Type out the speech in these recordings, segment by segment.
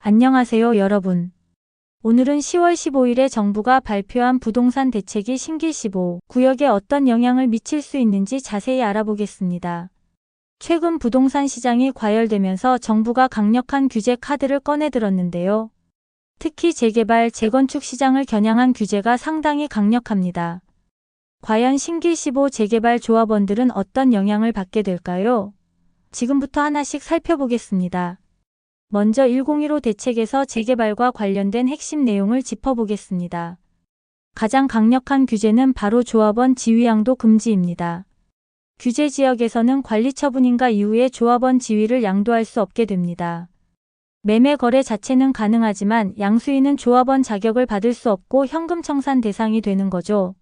안녕하세요, 여러분. 오늘은 10월 15일에 정부가 발표한 부동산 대책이 신길 15구역에 어떤 영향을 미칠 수 있는지 자세히 알아보겠습니다. 최근 부동산 시장이 과열되면서 정부가 강력한 규제 카드를 꺼내들었는데요. 특히 재개발, 재건축 시장을 겨냥한 규제가 상당히 강력합니다. 과연 신길 15 재개발 조합원들은 어떤 영향을 받게 될까요? 지금부터 하나씩 살펴보겠습니다. 먼저 1015 대책에서 재개발과 관련된 핵심 내용을 짚어보겠습니다. 가장 강력한 규제는 바로 조합원 지위양도 금지입니다. 규제 지역에서는 관리 처분인가 이후에 조합원 지위를 양도할 수 없게 됩니다. 매매 거래 자체는 가능하지만 양수인은 조합원 자격을 받을 수 없고 현금 청산 대상이 되는 거죠.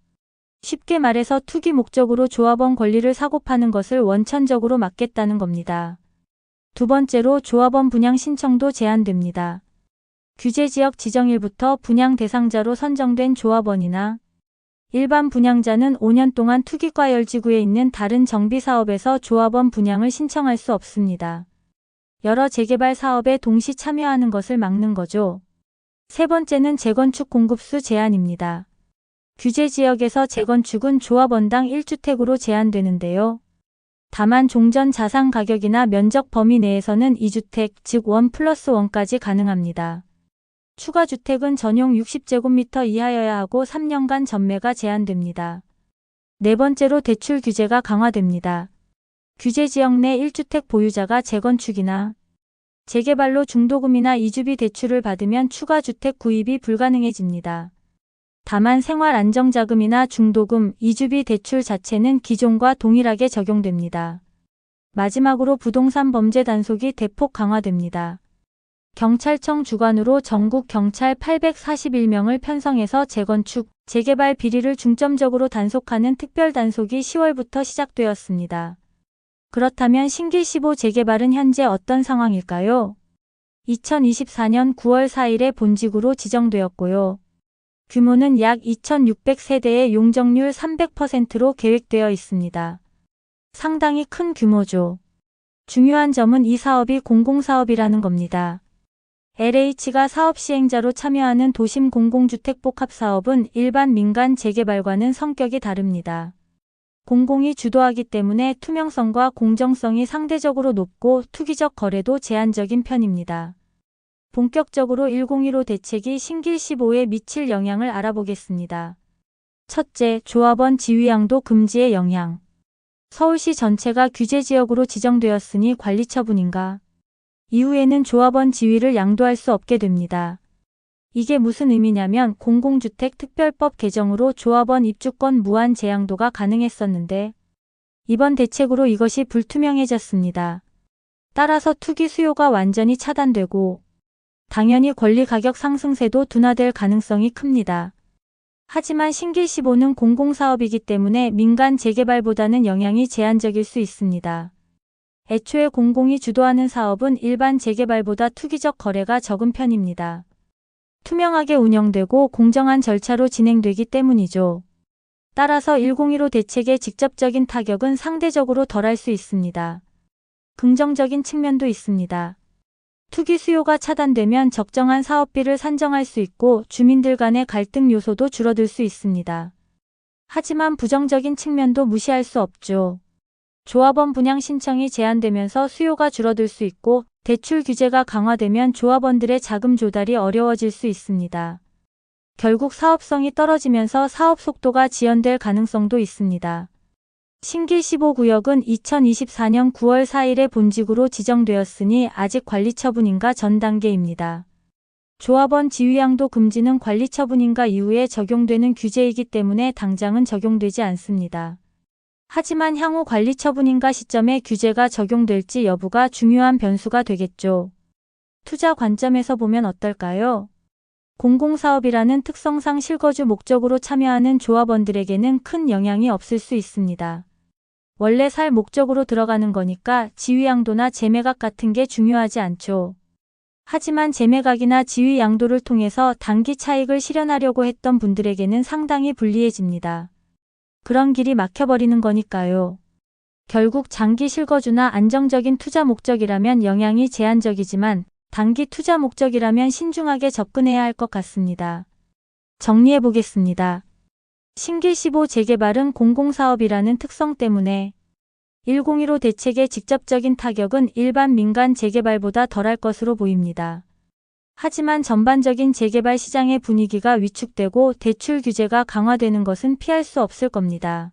쉽게 말해서 투기 목적으로 조합원 권리를 사고 파는 것을 원천적으로 막겠다는 겁니다. 두 번째로 조합원 분양 신청도 제한됩니다. 규제 지역 지정일부터 분양 대상자로 선정된 조합원이나 일반 분양자는 5년 동안 투기과열지구에 있는 다른 정비사업에서 조합원 분양을 신청할 수 없습니다. 여러 재개발 사업에 동시 참여하는 것을 막는 거죠. 세 번째는 재건축 공급수 제한입니다. 규제 지역에서 재건축은 조합원당 1주택으로 제한되는데요. 다만 종전 자산 가격이나 면적 범위 내에서는 2주택, 즉 1+1까지 가능합니다. 추가 주택은 전용 60제곱미터 이하여야 하고 3년간 전매가 제한됩니다. 네 번째로 대출 규제가 강화됩니다. 규제 지역 내 1주택 보유자가 재건축이나 재개발로 중도금이나 이주비 대출을 받으면 추가 주택 구입이 불가능해집니다. 다만 생활안정자금이나 중도금, 이주비 대출 자체는 기존과 동일하게 적용됩니다. 마지막으로 부동산 범죄 단속이 대폭 강화됩니다. 경찰청 주관으로 전국 경찰 841명을 편성해서 재건축, 재개발 비리를 중점적으로 단속하는 특별 단속이 10월부터 시작되었습니다. 그렇다면 신길 15 재개발은 현재 어떤 상황일까요? 2024년 9월 4일에 본직으로 지정되었고요. 규모는 약 2,600세대의 용적률 300%로 계획되어 있습니다. 상당히 큰 규모죠. 중요한 점은 이 사업이 공공사업이라는 겁니다. LH가 사업 시행자로 참여하는 도심 공공주택 복합사업은 일반 민간 재개발과는 성격이 다릅니다. 공공이 주도하기 때문에 투명성과 공정성이 상대적으로 높고 투기적 거래도 제한적인 편입니다. 본격적으로 1015 대책이 신길 15에 미칠 영향을 알아보겠습니다. 첫째, 조합원 지위양도 금지의 영향. 서울시 전체가 규제지역으로 지정되었으니 관리 처분인가? 이후에는 조합원 지위를 양도할 수 없게 됩니다. 이게 무슨 의미냐면 공공주택 특별법 개정으로 조합원 입주권 무한 재양도가 가능했었는데 이번 대책으로 이것이 불투명해졌습니다. 따라서 투기 수요가 완전히 차단되고 당연히 권리 가격 상승세도 둔화될 가능성이 큽니다. 하지만 신길 15는 공공사업이기 때문에 민간 재개발보다는 영향이 제한적일 수 있습니다. 애초에 공공이 주도하는 사업은 일반 재개발보다 투기적 거래가 적은 편입니다. 투명하게 운영되고 공정한 절차로 진행되기 때문이죠. 따라서 1015 대책의 직접적인 타격은 상대적으로 덜할 수 있습니다. 긍정적인 측면도 있습니다. 투기 수요가 차단되면 적정한 사업비를 산정할 수 있고 주민들 간의 갈등 요소도 줄어들 수 있습니다. 하지만 부정적인 측면도 무시할 수 없죠. 조합원 분양 신청이 제한되면서 수요가 줄어들 수 있고 대출 규제가 강화되면 조합원들의 자금 조달이 어려워질 수 있습니다. 결국 사업성이 떨어지면서 사업 속도가 지연될 가능성도 있습니다. 신길 15구역은 2024년 9월 4일에 본직으로 지정되었으니 아직 관리 처분인가 전 단계입니다. 조합원 지위양도 금지는 관리 처분인가 이후에 적용되는 규제이기 때문에 당장은 적용되지 않습니다. 하지만 향후 관리 처분인가 시점에 규제가 적용될지 여부가 중요한 변수가 되겠죠. 투자 관점에서 보면 어떨까요? 공공사업이라는 특성상 실거주 목적으로 참여하는 조합원들에게는 큰 영향이 없을 수 있습니다. 원래 살 목적으로 들어가는 거니까 지위양도나 재매각 같은 게 중요하지 않죠. 하지만 재매각이나 지위양도를 통해서 단기 차익을 실현하려고 했던 분들에게는 상당히 불리해집니다. 그런 길이 막혀버리는 거니까요. 결국 장기 실거주나 안정적인 투자 목적이라면 영향이 제한적이지만 단기 투자 목적이라면 신중하게 접근해야 할 것 같습니다. 정리해 보겠습니다. 신길 15 재개발은 공공사업이라는 특성 때문에 1015 대책의 직접적인 타격은 일반 민간 재개발보다 덜할 것으로 보입니다. 하지만 전반적인 재개발 시장의 분위기가 위축되고 대출 규제가 강화되는 것은 피할 수 없을 겁니다.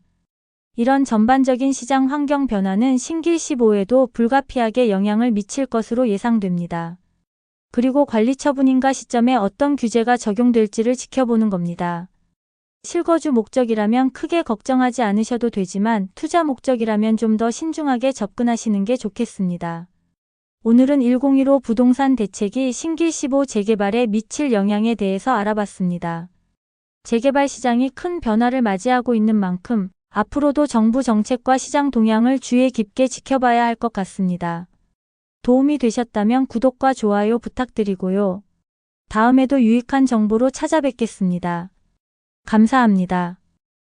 이런 전반적인 시장 환경 변화는 신길 15에도 불가피하게 영향을 미칠 것으로 예상됩니다. 그리고 관리 처분인가 시점에 어떤 규제가 적용될지를 지켜보는 겁니다. 실거주 목적이라면 크게 걱정하지 않으셔도 되지만 투자 목적이라면 좀 더 신중하게 접근하시는 게 좋겠습니다. 오늘은 1015 부동산 대책이 신길 15 재개발에 미칠 영향에 대해서 알아봤습니다. 재개발 시장이 큰 변화를 맞이하고 있는 만큼 앞으로도 정부 정책과 시장 동향을 주의 깊게 지켜봐야 할 것 같습니다. 도움이 되셨다면 구독과 좋아요 부탁드리고요. 다음에도 유익한 정보로 찾아뵙겠습니다. 감사합니다.